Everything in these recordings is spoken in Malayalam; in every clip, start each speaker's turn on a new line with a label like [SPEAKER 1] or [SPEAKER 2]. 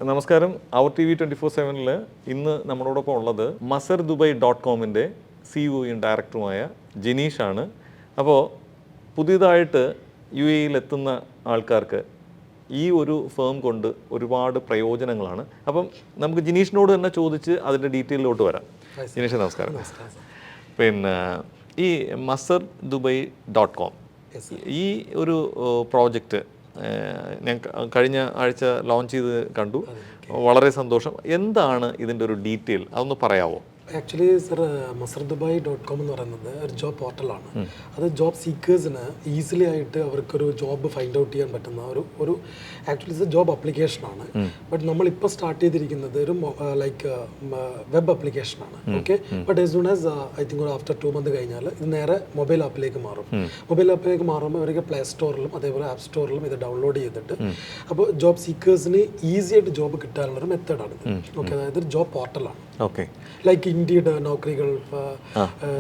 [SPEAKER 1] നമസ്കാരം. അവർ TV 24/7 ഇന്ന് നമ്മളോടൊപ്പം ഉള്ളത് masardubai.com-ന്റെ സിഇഒയും ഡയറക്ടറുമായ ജിനീഷാണ്. അപ്പോൾ പുതിയതായിട്ട് UAE എത്തുന്ന ആൾക്കാർക്ക് ഈ ഒരു ഫേം കൊണ്ട് ഒരുപാട് പ്രയോജനങ്ങളാണ്. അപ്പം നമുക്ക് ജിനീഷിനോട് തന്നെ ചോദിച്ച് അതിൻ്റെ ഡീറ്റെയിലോട്ട് വരാം. ജിനീഷ് നമസ്കാരം. പിന്നെ ഈ masardubai.com ഈ ഒരു പ്രോജക്റ്റ് ഞാൻ കഴിഞ്ഞ ആഴ്ച ലോഞ്ച് ചെയ്ത് കണ്ടു. വളരെ സന്തോഷം. എന്താണ് ഇതിൻ്റെ ഒരു ഡീറ്റെയിൽ, അതൊന്ന് പറയാമോ?
[SPEAKER 2] ആക്ച്വലി സർ, masardubai.com എന്ന് പറയുന്നത് ഒരു ജോബ് പോർട്ടലാണ്. അത് ജോബ് സീക്കേഴ്സിന് ഈസിലി ആയിട്ട് അവർക്കൊരു ജോബ് ഫൈൻഡ് ഔട്ട് ചെയ്യാൻ പറ്റുന്ന ഒരു ആക്ച്വലി ഇത് ജോബ് അപ്ലിക്കേഷനാണ്. ബട്ട് നമ്മളിപ്പോൾ സ്റ്റാർട്ട് ചെയ്തിരിക്കുന്നത് ഒരു ലൈക്ക് വെബ് അപ്ലിക്കേഷനാണ്. Okay, but as soon as I think ഒരു ആഫ്റ്റർ 2 months കഴിഞ്ഞാൽ ഇത് നേരെ മൊബൈൽ ആപ്പിലേക്ക് മാറും. മൊബൈൽ ആപ്പിലേക്ക് മാറുമ്പോൾ അവർക്ക് പ്ലേ സ്റ്റോറിലും അതേപോലെ ആപ്പ് സ്റ്റോറിലും ഇത് ഡൗൺലോഡ് ചെയ്തിട്ട് അപ്പോൾ ജോബ് സീക്കേഴ്സിന് ഈസി ആയിട്ട് ജോബ് കിട്ടാനുള്ളൊരു മെത്തേഡാണ് ഇത്. ഓക്കെ, അതായത് ഒരു ജോബ് പോർട്ടലാണ്.
[SPEAKER 1] ഓക്കെ,
[SPEAKER 2] ലൈക്ക് ഇൻഡീഡ്, നോക്കറികൾ,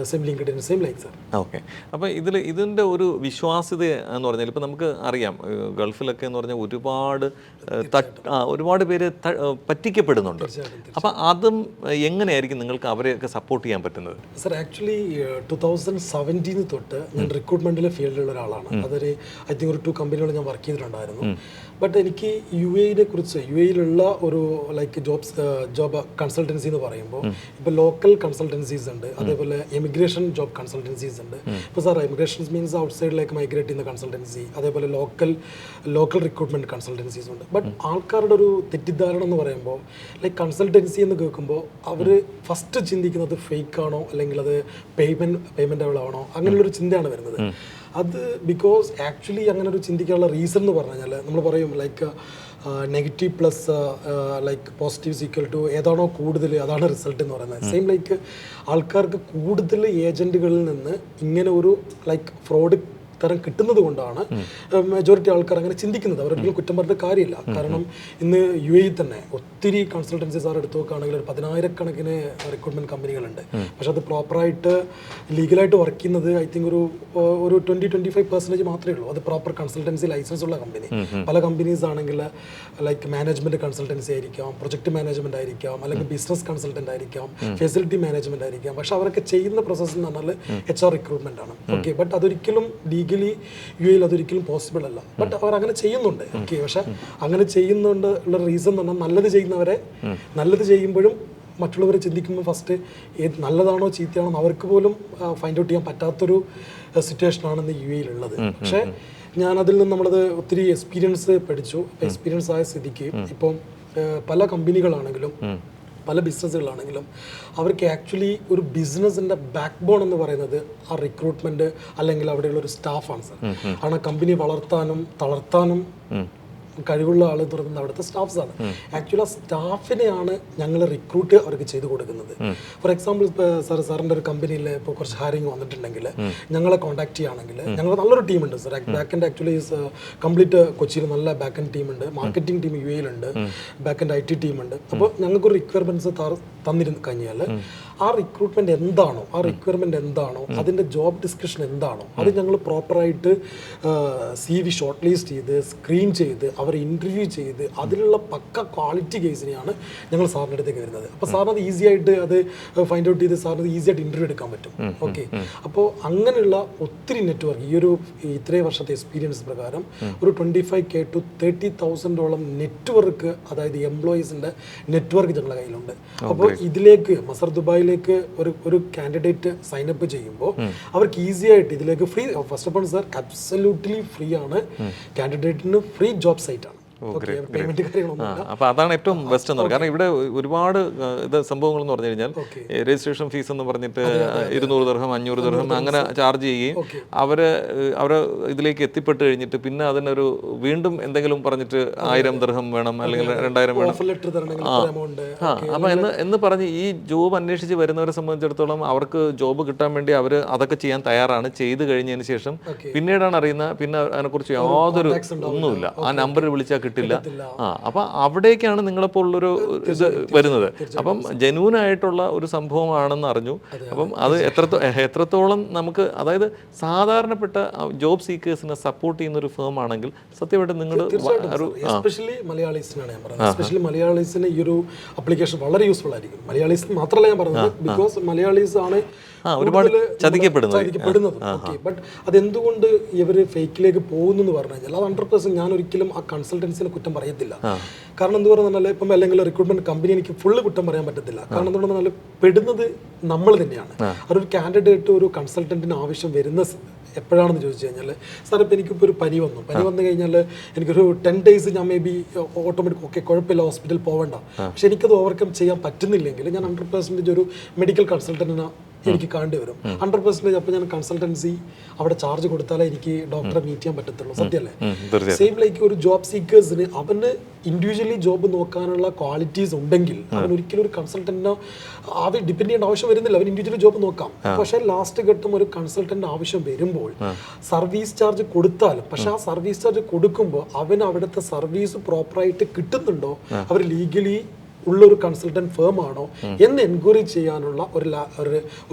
[SPEAKER 2] same LinkedIn, same like sir.
[SPEAKER 1] Okay, അപ്പോൾ ഇതിൻ്റെ ഒരു വിശ്വാസ്യത എന്ന് പറഞ്ഞാൽ ഇപ്പോൾ നമുക്ക് അറിയാം ഗൾഫിലൊക്കെ എന്ന് പറഞ്ഞാൽ ഒരുപാട് പേര് പറ്റിക്കപ്പെടുന്നുണ്ട്. അപ്പോൾ അതും എങ്ങനെയായിരിക്കും നിങ്ങൾക്ക് അവരെയൊക്കെ സപ്പോർട്ട് ചെയ്യാൻ പറ്റുന്നത്?
[SPEAKER 2] സർ, ആക്ച്വലി 2017 തൊട്ട് ഞാൻ റിക്രൂട്ട്മെൻറ്റിലെ ഫീൽഡിലുള്ള ഒരാളാണ്. അതൊരു ഐ തിങ്ക് ഒരു 2 കമ്പനികൾ ഞാൻ വർക്ക് ചെയ്തിട്ടുണ്ടായിരുന്നു. ബട്ട് എനിക്ക് UAE കുറിച്ച് UAE ഒരു ലൈക്ക് ജോബ് കൺസൾട്ടൻസി എന്ന് പറയുമ്പോൾ ഇപ്പോൾ ലോക്കൽ കൺസൾട്ടൻസീസ് ഉണ്ട്, അതേപോലെ എമിഗ്രേഷൻ ജോബ് കൺസൾട്ടൻസീസ് ഉണ്ട്. ഇപ്പോൾ സാർ, എമിഗ്രേഷൻ മീൻസ് ഔട്ട് സൈഡിലേക്ക് മൈഗ്രേറ്റ് ചെയ്യുന്ന കൺസൾട്ടൻസി, അതേപോലെ ലോക്കൽ റിക്രൂട്ട്മെൻറ്റ് കൺസൾട്ടൻസീസ് ഉണ്ട്. ബട്ട് ആൾക്കാരുടെ ഒരു തെറ്റിദ്ധാരണ എന്ന് പറയുമ്പോൾ ലൈക്ക് കൺസൾട്ടൻസി എന്ന് കേൾക്കുമ്പോൾ അവർ ഫസ്റ്റ് ചിന്തിക്കുന്നത് ഫേക്ക് ആണോ അല്ലെങ്കിൽ അത് പേയ്മെൻറ്റബിൾ ആണോ അങ്ങനെയുള്ളൊരു ചിന്തയാണ് വരുന്നത്. അത് ബിക്കോസ് ആക്ച്വലി അങ്ങനെ ഒരു ചിന്തിക്കാനുള്ള റീസൺ എന്ന് പറഞ്ഞു കഴിഞ്ഞാൽ നമ്മൾ പറയും like negative plus like positive equal to ഏതാണോ കൂടുതൽ അതാണ് റിസൾട്ട് എന്ന് പറയുന്നത്. സെയിം ലൈക്ക് ആൾക്കാർക്ക് കൂടുതൽ ഏജൻറ്റുകളിൽ നിന്ന് ഇങ്ങനെ ഒരു ലൈക്ക് ഫ്രോഡ് തരം കിട്ടുന്നത് കൊണ്ടാണ് മെജോറിറ്റി ആൾക്കാർ അങ്ങനെ ചിന്തിക്കുന്നത്. അവരൊരിക്കലും കുറ്റം പറഞ്ഞ കാര്യമില്ല. കാരണം ഇന്ന് UAE തന്നെ ഒത്തിരി കൺസൾട്ടൻസീസ് ആർ എടുത്തു നോക്കുകയാണെങ്കിൽ ഒരു 10,000-കണക്കിന് റിക്രൂട്ട്മെൻറ്റ് കമ്പനികളുണ്ട്. പക്ഷെ അത് പ്രോപ്പറായിട്ട് ലീഗലായിട്ട് വർക്ക് ചെയ്യുന്നത് ഐ തിങ്ക് ഒരു 20-25% മാത്രമേ ഉള്ളൂ. അത് പ്രോപ്പർ കൺസൾട്ടൻസി ലൈസൻസ് ഉള്ള കമ്പനി. പല കമ്പനീസ് ആണെങ്കിൽ ലൈക്ക് മാനേജ്മെൻറ്റ് കൺസൾട്ടൻസി ആയിരിക്കാം, പ്രൊജക്ട് മാനേജ്മെൻറ്റ് ആയിരിക്കാം, അല്ലെങ്കിൽ ബിസിനസ് കൺസൾട്ടൻ്റ് ആയിരിക്കാം, ഫെസിലിറ്റി മാനേജ്മെൻറ്റ് ആയിരിക്കാം. പക്ഷെ അവരൊക്കെ ചെയ്യുന്ന പ്രോസസ്സ് എന്ന് പറഞ്ഞാൽ HR റിക്രൂട്ട്മെൻ്റ് ആണ്. ഓക്കെ, ബട്ട് അതൊരിക്കലും UAE അതൊരിക്കലും പോസിബിൾ അല്ല. ബട്ട് അവർ അങ്ങനെ ചെയ്യുന്നുണ്ട്. ഓക്കെ, പക്ഷെ അങ്ങനെ ചെയ്യുന്നുണ്ട് ഉള്ള റീസൺ എന്ന് പറഞ്ഞാൽ നല്ലത് ചെയ്യുമ്പോഴും മറ്റുള്ളവർ ചിന്തിക്കുമ്പോൾ ഫസ്റ്റ് നല്ലതാണോ ചീത്തയാണോ അവർക്ക് പോലും ഫൈൻഡ് ഔട്ട് ചെയ്യാൻ പറ്റാത്തൊരു സിറ്റുവേഷനാണ് ഇന്ന് UAE ഉള്ളത്. പക്ഷേ ഞാനതിൽ നിന്ന് നമ്മളത് ഒത്തിരി എക്സ്പീരിയൻസ് പഠിച്ചു. എക്സ്പീരിയൻസ് ആയ സ്ഥിതിക്ക് ഇപ്പം പല കമ്പനികളാണെങ്കിലും പല ബിസിനസ്സുകളാണെങ്കിലും അവർക്ക് ആക്ച്വലി ഒരു ബിസിനസ്സിൻ്റെ ബാക്ക് ബോൺ എന്ന് പറയുന്നത് ആ റിക്രൂട്ട്മെൻറ്റ് അല്ലെങ്കിൽ അവിടെയുള്ള ഒരു സ്റ്റാഫാണ് സർ. ആണ് കമ്പനി വളർത്താനും തളർത്താനും കഴിവുള്ള ആൾ തുറന്നത് അവിടുത്തെ സ്റ്റാഫ്സാണ്. ആക്ച്വലി ആ സ്റ്റാഫിനെയാണ് ഞങ്ങൾ റിക്രൂട്ട് അവർക്ക് ചെയ്ത് കൊടുക്കുന്നത്. ഫോർ എക്സാമ്പിൾ ഇപ്പോൾ സാറിൻ്റെ ഒരു കമ്പനിയിൽ ഇപ്പോൾ കുറച്ച് ഹയറിങ് വന്നിട്ടുണ്ടെങ്കിൽ ഞങ്ങളെ കോൺടാക്ട് ചെയ്യുകയാണെങ്കിൽ ഞങ്ങൾ നല്ലൊരു ടീമുണ്ട് sir. Back end actually complete കൊച്ചിയിൽ നല്ല ബാക്ക് എൻഡ് ടീമുണ്ട്, മാർക്കറ്റിംഗ് ടീം UAE-ലുണ്ട്, ബാക്ക് എൻഡ് IT ടീമുണ്ട്. അപ്പോൾ ഞങ്ങൾക്കൊരു റിക്വയർമെൻറ്റ്സ് തന്നിരുന്നു കഴിഞ്ഞാൽ ആ റിക്രൂട്ട്മെൻറ്റ് എന്താണോ അതിൻ്റെ ജോബ് ഡിസ്ക്രിപ്ഷൻ എന്താണോ അത് ഞങ്ങൾ പ്രോപ്പറായിട്ട് CV ഷോർട്ട് ലിസ്റ്റ് ചെയ്ത് സ്ക്രീൻ ചെയ്ത് അവർ ഇൻ്റർവ്യൂ ചെയ്ത് അതിലുള്ള പക്ക ക്വാളിറ്റി കേസിനെയാണ് ഞങ്ങൾ സാറിൻ്റെ അടുത്തേക്ക് വരുന്നത്. അപ്പോൾ സാറിന് അത് ഈസി ആയിട്ട് അത് ഫൈൻഡ് ഔട്ട് ചെയ്ത് സാറിന് ഈസി ആയിട്ട് ഇൻ്റർവ്യൂ എടുക്കാൻ പറ്റും. ഓക്കെ, അപ്പോൾ അങ്ങനെയുള്ള ഒത്തിരി നെറ്റ്വർക്ക് ഇത്രയും വർഷത്തെ എക്സ്പീരിയൻസ് പ്രകാരം ഒരു 25K to 30,000-ഓളം നെറ്റ്വർക്ക്, അതായത് എംപ്ലോയീസിൻ്റെ നെറ്റ്വർക്ക് ഞങ്ങളുടെ കയ്യിലുണ്ട്. അപ്പോൾ ഇതിലേക്ക് masardubai ഒരു കാൻഡിഡേറ്റ് സൈനപ്പ് ചെയ്യുമ്പോൾ അവർക്ക് ഈസി ആയിട്ട് ഇതിലേക്ക് free, first of all sir absolutely free ആണ്. കാൻഡിഡേറ്റിന് ഫ്രീ ജോബ് സൈറ്റ് ആണ്.
[SPEAKER 1] അപ്പോൾ അതാണ് ഏറ്റവും ബെസ്റ്റ് എന്ന് പറയുന്നത്. കാരണം ഇവിടെ ഒരുപാട് സംഭവങ്ങൾ എന്ന് പറഞ്ഞു കഴിഞ്ഞാൽ രജിസ്ട്രേഷൻ ഫീസ് എന്ന് പറഞ്ഞിട്ട് 200 ദിർഹം 500 ദിർഹം അങ്ങനെ ചാർജ് ചെയ്യുകയും അവരെ ഇതിലേക്ക് എത്തിപ്പെട്ട് കഴിഞ്ഞിട്ട് പിന്നെ അതിനൊരു വീണ്ടും എന്തെങ്കിലും പറഞ്ഞിട്ട് 1000 ദിർഹം വേണം അല്ലെങ്കിൽ 2000 വേണം. അപ്പം എന്ന് പറഞ്ഞ് ഈ ജോബ് അന്വേഷിച്ച് വരുന്നവരെ സംബന്ധിച്ചിടത്തോളം അവർക്ക് ജോബ് കിട്ടാൻ വേണ്ടി അവർ അതൊക്കെ ചെയ്യാൻ തയ്യാറാണ്. ചെയ്ത് കഴിഞ്ഞതിന് ശേഷം പിന്നീടാണ് അറിയുന്നത് പിന്നെ അതിനെക്കുറിച്ച് യാതൊരു ഒന്നുമില്ല. ആ നമ്പറിൽ വിളിച്ചാൽ കിട്ടില്ല. അപ്പം അവിടേക്കാണ് നിങ്ങളപ്പോൾ ഉള്ളൊരു ഇത് വരുന്നത്. അപ്പം ജെന്യൂൻ ആയിട്ടുള്ള ഒരു സംഭവമാണെന്ന് അറിഞ്ഞു. അപ്പം അത് എത്രത്തോളം നമുക്ക്, അതായത് സാധാരണപ്പെട്ട ജോബ് സീക്കേഴ്സിനെ സപ്പോർട്ട് ചെയ്യുന്ന ഒരു ഫേം ആണെങ്കിൽ സത്യമായിട്ട് നിങ്ങൾ
[SPEAKER 2] എസ്പെഷ്യലി മലയാളീസിനാണ് ഞാൻ പറയുന്നത്. എസ്പെഷ്യലി മലയാളീസിന് ഈ ഒരു ആപ്ലിക്കേഷൻ വളരെ യൂസ്ഫുൾ ആയിരിക്കും. മലയാളീസ് മാത്രമല്ല ഞാൻ പറയുന്നത്, ബിക്കോസ് മലയാളീസ് ആണ്
[SPEAKER 1] ഒരുപാട് ചതിക്കപ്പെടുന്നത്.
[SPEAKER 2] ഓക്കെ, ബട്ട് അതെന്തുകൊണ്ട് ഇവർ ഫേക്കിലേക്ക് പോകുന്നു എന്ന് പറഞ്ഞു കഴിഞ്ഞാൽ അത് 100% ഞാൻ ഒരിക്കലും ആ കൺസൾട്ടൻസിനെ കുറ്റം പറയത്തില്ല. കാരണം എന്ത് പറഞ്ഞാൽ ഇപ്പം അല്ലെങ്കിൽ റിക്രൂട്ട്മെന്റ് കമ്പനി എനിക്ക് ഫുള്ള് കുറ്റം പറയാൻ പറ്റത്തില്ല. കാരണം എന്തുകൊണ്ടെന്ന് പറഞ്ഞാൽ പെടുന്നത് നമ്മൾ തന്നെയാണ്. അതൊരു കാൻഡിഡേറ്റ് ഒരു കൺസൾട്ടന്റിന് ആവശ്യം വരുന്ന എപ്പോഴാണെന്ന് ചോദിച്ചു കഴിഞ്ഞാൽ, സാർ ഇപ്പം എനിക്കിപ്പോൾ ഒരു പനി വന്നു കഴിഞ്ഞാൽ എനിക്കൊരു 10 days ഞാൻ മേ ബി ഓട്ടോമാറ്റിക് ഓക്കെ കുഴപ്പമില്ല ഹോസ്പിറ്റൽ പോകണ്ട, പക്ഷെ എനിക്കത് ഓവർകം ചെയ്യാൻ പറ്റുന്നില്ലെങ്കിൽ ഞാൻ 100% ഒരു മെഡിക്കൽ കൺസൾട്ടന്റിനെ എനിക്ക് കാണേണ്ടി വരും. 100% അപ്പോൾ ഞാൻ കൺസൾട്ടൻസി അവിടെ ചാർജ് കൊടുത്താലേ എനിക്ക് ഡോക്ടറെ മീറ്റ് ചെയ്യാൻ പറ്റത്തുള്ളൂ. സത്യമല്ലേ? സെയിം ലൈക്ക് ഒരു ജോബ് സീക്കേഴ്സിന് അവന് ഇൻഡിവിജ്വലി ജോബ് നോക്കാനുള്ള ക്വാളിറ്റീസ് ഉണ്ടെങ്കിൽ അവൻ ഒരിക്കലും ഒരു കൺസൾട്ടന്റിനെ ഡിപ്പെൻഡ് ചെയ്യേണ്ട ആവശ്യം വരുന്നില്ല. അവൻ ഇൻഡിവിജ്വലി ജോബ് നോക്കാം. പക്ഷേ ലാസ്റ്റ് ഘട്ടം ഒരു കൺസൾട്ടന്റ് ആവശ്യം വരുമ്പോൾ സർവീസ് ചാർജ് കൊടുത്താലും, പക്ഷെ ആ സർവീസ് ചാർജ് കൊടുക്കുമ്പോൾ അവന് അവിടുത്തെ സർവീസ് പ്രോപ്പറായിട്ട് കിട്ടുന്നുണ്ടോ, അവർ ലീഗലി ഉള്ളൊരു കൺസൾട്ടന്റ് ഫേം ആണോ എന്ന് എൻക്വയറി ചെയ്യാനുള്ള ഒരു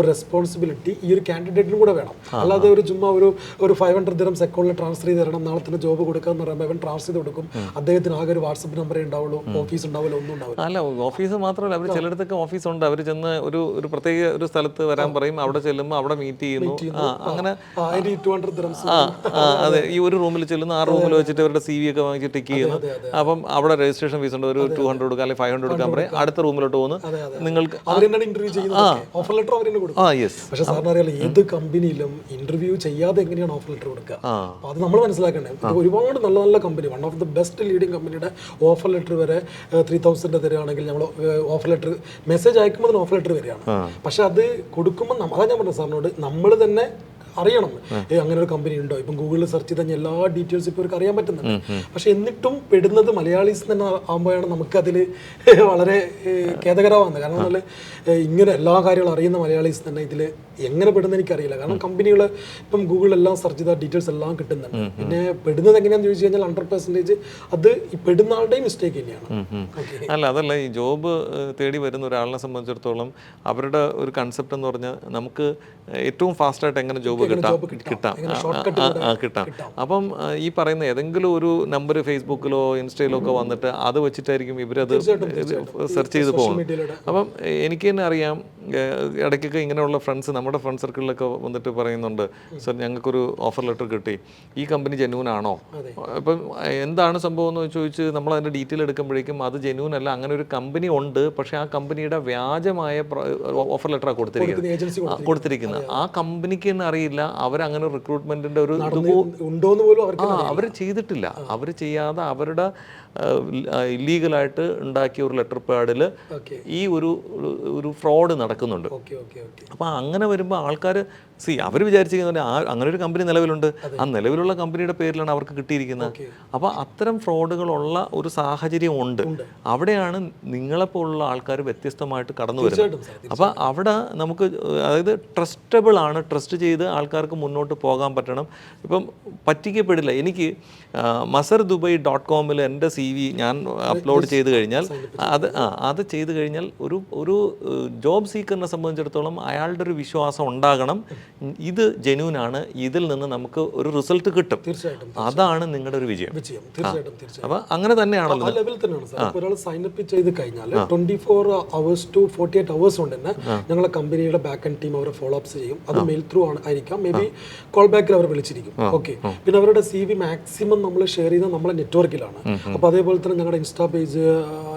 [SPEAKER 2] റെസ്പോൺസിബിലിറ്റി ഈ ഒരു കാൻഡിഡേറ്റിനും കൂടെ വേണം. അല്ലാതെ ഒരു ചുമ്മാ ഒരു 500 dirhams അക്കൗണ്ടിൽ ട്രാൻസ്ഫർ ചെയ്ത് തരണം, നാളെ തന്നെ ജോബ് കൊടുക്കാന്ന് പറയുമ്പോൾ അവൻ ട്രാൻസ്ഫർ ചെയ്ത് കൊടുക്കും. അദ്ദേഹത്തിന് ആകെ ഒരു വാട്സപ്പ് നമ്പറേ ഉണ്ടാവുള്ളൂ, ഓഫീസ് ഉണ്ടാവില്ല, ഒന്നും ഉണ്ടാവില്ല.
[SPEAKER 1] അല്ല, ഓഫീസ് മാത്രമല്ല, അവർ ചിലയിടത്തൊക്കെ ഓഫീസ് ഉണ്ട്. അവർ ചെന്ന് ഒരു പ്രത്യേക ഒരു സ്ഥലത്ത് വരാൻ പറയും, അവിടെ ചെല്ലുമ്പോൾ അവിടെ മീറ്റ് ചെയ്യുന്നു. അങ്ങനെ
[SPEAKER 2] 200 dirhams.
[SPEAKER 1] അതെ, ഈ ഒരു റൂമിൽ ചെല്ലുന്നു, ആ റൂമിൽ വെച്ചിട്ട് അവരുടെ CV ഒക്കെ വാങ്ങിച്ച് ടിക്ക് ചെയ്യുന്നു. അപ്പം അവിടെ രജിസ്ട്രേഷൻ ഫീസ് ഉണ്ട്, ഒരു 200 കൊടുക്കുക അല്ലെങ്കിൽ 500 അടുത്ത റൂമിലോട്ട് പോകുന്നു. നിങ്ങൾക്ക്
[SPEAKER 2] ഇന്റർവ്യൂ ചെയ്യുന്നത് ഓഫർ ലെറ്റർ അവരെന്നെ കൊടുക്കും. പക്ഷെ സാറിന് അറിയാലോ, ഏത് കമ്പനിയിലും ഇന്റർവ്യൂ ചെയ്യാതെ എങ്ങനെയാണ് ഓഫർ ലെറ്റർ കൊടുക്കുക? അത് നമ്മൾ മനസ്സിലാക്കണ്ടേ. ഒരുപാട് നല്ല നല്ല company, one of the best leading കമ്പനിയുടെ ഓഫർ ലെറ്റർ വരെ 3000 തരികയാണെങ്കിൽ നമ്മൾ ഓഫർ ലെറ്റർ മെസ്സേജ് അയക്കുമ്പോൾ ഓഫർ ലെറ്റർ വരികയാണ്. പക്ഷെ അത് കൊടുക്കുമ്പോൾ അതാ ഞാൻ പറഞ്ഞത് സാറിനോട്, നമ്മൾ തന്നെ അറിയണം അങ്ങനെ ഒരു കമ്പനി ഉണ്ടോ. ഇപ്പം ഗൂഗിളിൽ സെർച്ച് ചെയ്ത് കഴിഞ്ഞാൽ എല്ലാ ഡീറ്റെയിൽസ് ഇപ്പോൾ അവർക്ക് അറിയാൻ പറ്റുന്നുണ്ട്. പക്ഷെ എന്നിട്ടും പെടുന്നത് മലയാളീസ് തന്നെ ആകുമ്പോഴാണ് നമുക്കതിൽ വളരെ ഖേദകരമാകുന്നത്. കാരണം എന്നാൽ ഇങ്ങനെ എല്ലാ കാര്യങ്ങളും അറിയുന്ന മലയാളീസ് തന്നെ ഇതിൽ എങ്ങനെ പെടുന്ന എനിക്കറിയില്ല. കാരണം കമ്പനികൾ ഇപ്പം ഗൂഗിളിലെല്ലാം സെർച്ച് ചെയ്ത ഡീറ്റെയിൽസ് എല്ലാം കിട്ടുന്നുണ്ട്. പിന്നെ പെടുന്നത് എങ്ങനെയാണെന്ന് ചോദിച്ചു കഴിഞ്ഞാൽ 100% അത് ഈ പെടുന്ന ആളുടെയും മിസ്റ്റേക്ക് തന്നെയാണ്.
[SPEAKER 1] അല്ല, അതല്ല, ഈ ജോബ് തേടി വരുന്ന ഒരാളിനെ സംബന്ധിച്ചിടത്തോളം അവരുടെ ഒരു കൺസെപ്റ്റ് എന്ന് പറഞ്ഞാൽ നമുക്ക് ഏറ്റവും ഫാസ്റ്റായിട്ട് എങ്ങനെ ജോബ് കിട്ടാം. അപ്പം ഈ പറയുന്ന ഏതെങ്കിലും ഒരു നമ്പർ ഫേസ്ബുക്കിലോ ഇൻസ്റ്റയിലോ ഒക്കെ വന്നിട്ട് അത് വെച്ചിട്ടായിരിക്കും ഇവരത് സെർച്ച് ചെയ്ത് പോകുന്നത്. അപ്പം എനിക്ക് തന്നെ അറിയാം, ഇടയ്ക്കൊക്കെ ഇങ്ങനെയുള്ള ഫ്രണ്ട്സ്, നമ്മുടെ ഫ്രണ്ട് സർക്കിളിലൊക്കെ വന്നിട്ട് പറയുന്നുണ്ട്, സർ ഞങ്ങൾക്കൊരു ഓഫർ ലെറ്റർ കിട്ടി, ഈ കമ്പനി ജെന്യൂൻ ആണോ? അപ്പം എന്താണ് സംഭവം എന്ന് ചോദിച്ച് നമ്മൾ അതിൻ്റെ ഡീറ്റെയിൽ എടുക്കുമ്പോഴേക്കും അത് ജെന്യൂൻ അല്ല, അങ്ങനെ ഒരു കമ്പനി ഉണ്ട്, പക്ഷേ ആ കമ്പനിയുടെ വ്യാജമായ ഓഫർ ലെറ്ററാണ് കൊടുത്തിരിക്കുന്നത്. ആ കമ്പനിക്ക് തന്നെ അറിയില്ല അവരങ്ങനെ റിക്രൂട്ട്മെന്റിന്റെ ഒരു അവർ ചെയ്തിട്ടില്ല. അവർ ചെയ്യാതെ അവരുടെ ഇല്ലീഗലായിട്ട് ഉണ്ടാക്കിയ ഒരു ലെറ്റർ പാഡിൽ ഈ ഒരു ഫ്രോഡ് നടക്കുന്നുണ്ട്. അപ്പം അങ്ങനെ വരുമ്പോൾ ആൾക്കാർ അവർ വിചാരിച്ചിരിക്കുന്നത് അങ്ങനെ ഒരു കമ്പനി നിലവിലുണ്ട്, ആ നിലവിലുള്ള കമ്പനിയുടെ പേരിലാണ് അവർക്ക് കിട്ടിയിരിക്കുന്നത്. അപ്പോൾ അത്തരം ഫ്രോഡുകളുള്ള ഒരു സാഹചര്യം ഉണ്ട്. അവിടെയാണ് നിങ്ങളെപ്പോലുള്ള ആൾക്കാർ വ്യത്യസ്തമായിട്ട് കടന്നു വരുന്നത്. അപ്പോൾ അവിടെ നമുക്ക്, അതായത് ട്രസ്റ്റബിൾ ആണ്, ട്രസ്റ്റ് ചെയ്ത് ആൾക്കാർക്ക് മുന്നോട്ട് പോകാൻ പറ്റണം. ഇപ്പം പറ്റിക്കപ്പെടില്ല. എനിക്ക് masardubai.com എൻ്റെ CV ഞാൻ അപ്ലോഡ് ചെയ്ത് കഴിഞ്ഞാൽ അത് ചെയ്ത് കഴിഞ്ഞാൽ ഒരു ജോബ് സീക്കറിനെ സംബന്ധിച്ചിടത്തോളം അയാളുടെ ഒരു വിശ്വാസം ഉണ്ടാകണം, ഇത് ജെന്യൂൻ ആണ്, ഇതിൽ നിന്ന് നമുക്ക് ഒരു റിസൾട്ട് കിട്ടും. അതാണ് നിങ്ങളുടെ ഒരു വിജയം. അപ്പൊ അങ്ങനെ തന്നെയാണല്ലോ.
[SPEAKER 2] ഒരാൾ സൈനപ്പ് ചെയ്ത് കഴിഞ്ഞാൽ 24 hours to 48 hours കൊണ്ട് തന്നെ ഞങ്ങളെ കമ്പനിയുടെ ബാക്ക് ആൻഡ് ടീം അവരെ ഫോളോ അപ്സ് ചെയ്യും. അത് മെയിൽ ത്രൂ ആയിരിക്കാം, മേ ബി കോൾ ബാക്കിൽ അവർ വിളിച്ചിരിക്കും. ഓക്കെ, പിന്നെ അവരുടെ CV മാക്സിമം നമ്മൾ ഷെയർ ചെയ്യുന്നത് നമ്മളെ നെറ്റ്വർക്കിലാണ്. അപ്പോൾ അതേപോലെ തന്നെ ഞങ്ങളുടെ insta page,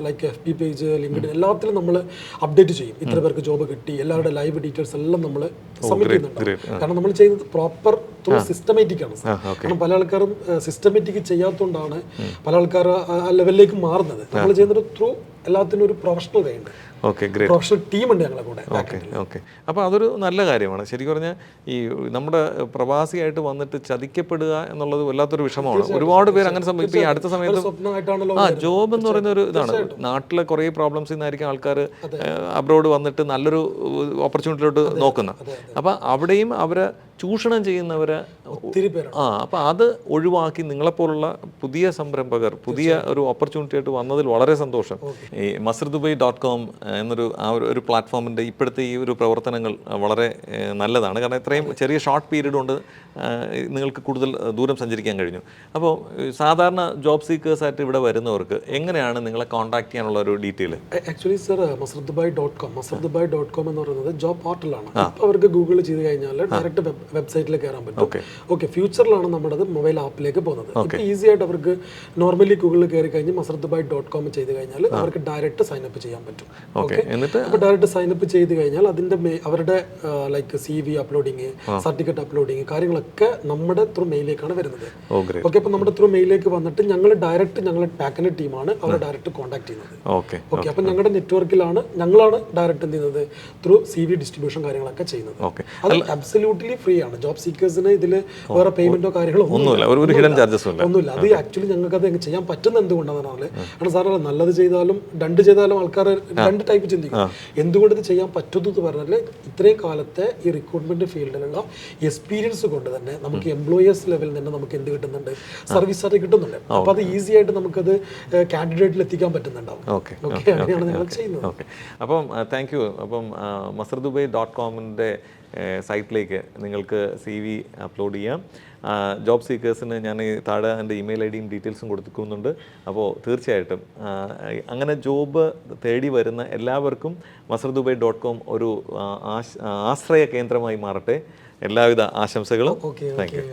[SPEAKER 2] like FB page, LinkedIn എല്ലാത്തിലും നമ്മൾ അപ്ഡേറ്റ് ചെയ്യും. ഇത്ര പേർക്ക് ജോബ് കിട്ടി, എല്ലാവരുടെ ലൈവ് ഡീറ്റെയിൽസ് എല്ലാം നമ്മൾ സബ്മിറ്റ് ചെയ്യുന്നുണ്ട്. കാരണം നമ്മൾ ചെയ്യുന്നത് പ്രോപ്പർ ത്രൂ സിസ്റ്റമാറ്റിക് ആണ്. കാരണം പല ആൾക്കാരും സിസ്റ്റമാറ്റിക് ചെയ്യാത്തതുകൊണ്ടാണ് പല ആൾക്കാർ ആ ലെവലിലേക്ക് മാറുന്നത്. നമ്മൾ ചെയ്യുന്നത് ത്രൂ എല്ലാത്തിനും ഒരു പ്രൊഫഷണൽ വേ ഉണ്ട്. പ്രൊഫഷണൽ ടീം ഉണ്ട് ഞങ്ങളെ കൂടെ.
[SPEAKER 1] ഓക്കെ, അപ്പോൾ അതൊരു നല്ല കാര്യമാണ്. ശരിക്കും പറഞ്ഞാൽ ഈ നമ്മുടെ പ്രവാസിയായിട്ട് വന്നിട്ട് ചതിക്കപ്പെടുക എന്നുള്ളത് വല്ലാത്തൊരു വിഷമമാണ്. ഒരുപാട് പേര് അങ്ങനെ സംഭവിക്കും. ഈ അടുത്ത സമയത്ത് ജോബ് എന്ന് പറയുന്ന ഒരു ഇതാണ്. നാട്ടിലെ കുറേ പ്രോബ്ലംസിൽ നിന്നായിരിക്കും ആൾക്കാർ അബ്രോഡ് വന്നിട്ട് നല്ലൊരു ഓപ്പർച്യൂണിറ്റിയിലോട്ട് നോക്കുന്നത്. അപ്പോൾ അവിടെയും അവരെ ചൂഷണം ചെയ്യുന്നവരെ
[SPEAKER 2] ഒത്തിരി പേരാണ്.
[SPEAKER 1] അപ്പോൾ അത് ഒഴിവാക്കി നിങ്ങളെപ്പോലുള്ള പുതിയ സംരംഭകർ പുതിയ ഒരു ഓപ്പർച്യൂണിറ്റി ആയിട്ട് വന്നതിൽ വളരെ സന്തോഷം. ഈ masrdubai.com എന്നൊരു ഒരു പ്ലാറ്റ്ഫോമിൻ്റെ ഇപ്പോഴത്തെ ഈ ഒരു പ്രവർത്തനങ്ങൾ വളരെ നല്ലതാണ്. കാരണം ഇത്രയും ചെറിയ ഷോർട്ട് പീരീഡ് കൊണ്ട് നിങ്ങൾക്ക് കൂടുതൽ ദൂരം സഞ്ചരിക്കാൻ കഴിഞ്ഞു. അപ്പോൾ സാധാരണ ജോബ് സീക്കേഴ്സായിട്ട് ഇവിടെ വരുന്നവർക്ക് എങ്ങനെയാണ് നിങ്ങളെ കോൺടാക്ട് ചെയ്യാനുള്ള ഒരു ഡീറ്റെയിൽ?
[SPEAKER 2] ആക്ച്വലി സർ masrdubai.com എന്ന് പറയുന്നത് ജോബ് പോർട്ടലാണ്. അപ്പോൾ അവർക്ക് ഗൂഗിൾ ചെയ്ത് കഴിഞ്ഞാൽ ഡയറക്റ്റ് വെബ്സൈറ്റിൽ കയറാൻ പറ്റും. ഓക്കെ, ഫ്യൂച്ചറിലാണ് നമ്മുടെ മൊബൈൽ ആപ്പിലേക്ക് പോകുന്നത്. ഇപ്പോൾ ഈസി ആയിട്ട് അവർക്ക് നോർമലി ഗൂഗിളിൽ കയറി കഴിഞ്ഞ് masrdubai.com ചെയ്ത് കഴിഞ്ഞാൽ അവർക്ക് ഡയറക്റ്റ് സൈനപ്പ് ചെയ്യാൻ പറ്റും. അപ്പോൾ ഡയറക്റ്റ് സൈനപ്പ് ചെയ്ത് കഴിഞ്ഞാൽ അതിൻ്റെ അവരുടെ like CV uploading, certificate uploading കാര്യങ്ങളൊക്കെ നമ്മുടെ ത്രൂ മെയിലേക്കാണ് വരുന്നത്. ഓക്കെ, അപ്പോൾ നമ്മുടെ ത്രൂ മെയിലേക്ക് വന്നിട്ട് ഞങ്ങളുടെ ബാക്കിൻ്റെ ടീമാണ് അവരെ ഡയറക്റ്റ് കോൺടാക്ട് ചെയ്യുന്നത്. ഓക്കെ, അപ്പോൾ ഞങ്ങളുടെ നെറ്റ്വർക്കിലാണ് ഞങ്ങളാണ് ഡയറക്റ്റ് എന്ത് ചെയ്യുന്നത് ത്രൂ CV ഡിസ്ട്രിബ്യൂഷൻ കാര്യങ്ങളൊക്കെ ചെയ്യുന്നത്. അത് അബ്സല്യൂട്ട്ലി ഫ്രീ ആണ്. ജോബ് സീക്കേഴ്സിന് ഇതിൽ വേറെ പേയ്മെന്റോ കാര്യങ്ങളോ ഒന്നുമില്ല. അത് ആക്ച്വലി ഞങ്ങൾക്ക് അത് ചെയ്യാൻ പറ്റുന്ന എന്തുകൊണ്ടാണെന്നാണ്. കാരണം സാറേ നല്ലത് ചെയ്താലും ചെയ്താലും ആൾക്കാർ രണ്ട് ടൈപ്പ് ചിന്തിക്കും. എന്തുകൊണ്ട് ഇത് ചെയ്യാൻ പറ്റുന്നു എന്ന് പറഞ്ഞാൽ ഇത്രയും കാലത്തെ ഈ റിക്രൂട്ട്മെന്റ് ഫീൽഡിലുള്ള എക്സ്പീരിയൻസ് കൊണ്ട് തന്നെ നമുക്ക് എംപ്ലോയേഴ്സ് ലെവലിൽ തന്നെ നമുക്ക് എന്ത് കിട്ടുന്നുണ്ട്, സർവീസ് ആയിട്ട് കിട്ടുന്നുണ്ട്. അപ്പോൾ അത് ഈസി ആയിട്ട് നമുക്കത് കാൻഡിഡേറ്റിൽ എത്തിക്കാൻ പറ്റുന്നുണ്ടാവും. അങ്ങനെയാണ് ഞങ്ങൾ ചെയ്യുന്നത്.
[SPEAKER 1] അപ്പം താങ്ക് യു. അപ്പം masrdubai.com-ന്റെ സൈറ്റിലേക്ക് നിങ്ങൾക്ക് CV അപ്ലോഡ് ചെയ്യാം. ജോബ് സീക്കേഴ്സിന് ഞാൻ ഈ താഴെ എൻ്റെ ഇമെയിൽ IDയും ഡീറ്റെയിൽസും കൊടുക്കുന്നുണ്ട്. അപ്പോൾ തീർച്ചയായിട്ടും അങ്ങനെ ജോബ് തേടി വരുന്ന എല്ലാവർക്കും masrdubai.com ഒരു ആശ്രയ കേന്ദ്രമായി മാറട്ടെ. എല്ലാവിധ ആശംസകളും. Thank you.